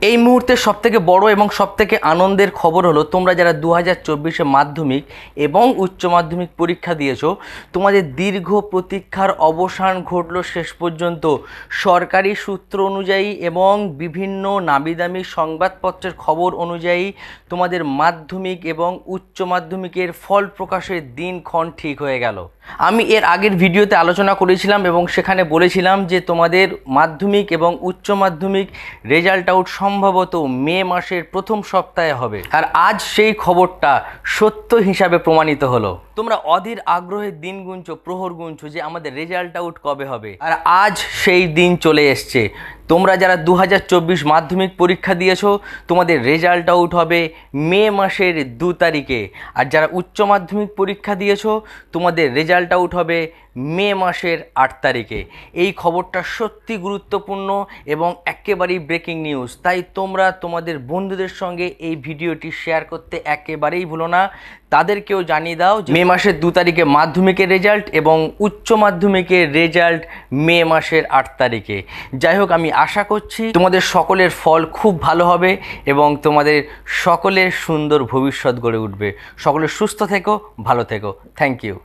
এই মুহূর্তে সবথেকে বড় এবং সবথেকে আনন্দের খবর হলো তোমরা যারা 2024-এ মাধ্যমিক এবং উচ্চ মাধ্যমিক পরীক্ষা দিয়েছো, তোমাদের দীর্ঘ প্রতীক্ষার অবসান ঘটলো শেষ পর্যন্ত। সরকারি সূত্র অনুযায়ী এবং বিভিন্ন নামিদামি সংবাদপত্রের খবর অনুযায়ী তোমাদের মাধ্যমিক এবং উচ্চ মাধ্যমিকের ফল প্রকাশের দিনক্ষণ ঠিক হয়ে গেল। আমি এর আগের ভিডিওতে আলোচনা করেছিলাম এবং সেখানে বলেছিলাম যে তোমাদের মাধ্যমিক এবং উচ্চ মাধ্যমিক রেজাল্ট আউট সম্ভবত মে মাসের প্রথম সপ্তাহে হবে, আর আজ সেই খবরটা সত্য হিসাবে প্রমাণিত হলো। তোমরা অধীর আগ্রহে দিন গুনছো, প্রহর গুনছো যে আমাদের রেজাল্ট আউট কবে হবে, আর আজ সেই দিন চলে এসছে। তোমরা যারা 2024 মাধ্যমিক পরীক্ষা দিয়েছো, তোমাদের রেজাল্ট আউট হবে মে মাসের 2 তারিখে, আর যারা উচ্চ মাধ্যমিক পরীক্ষা দিয়েছো তোমাদের রেজাল্ট আউট হবে মে মাসের 8 তারিখে। এই খবরটা সত্যি গুরুত্বপূর্ণ এবং একেবারেই ব্রেকিং নিউজ, তাই তোমরা তোমাদের বন্ধুদের সঙ্গে এই ভিডিওটি শেয়ার করতে একেবারেই ভুলো না। তাদেরকেও জানিয়ে দাও যে মে মাসের 2 তারিখে মাধ্যমিকের রেজাল্ট এবং উচ্চ মাধ্যমিকের রেজাল্ট মে মাসের 8 তারিখে। যাই হোক, আমি আশা করছি তোমাদের সকলের ফল খুব ভালো হবে এবং তোমাদের সকলের সুন্দর ভবিষ্যৎ গড়ে উঠবে। সকলে সুস্থ থেকো, ভালো থেকো। Thank you.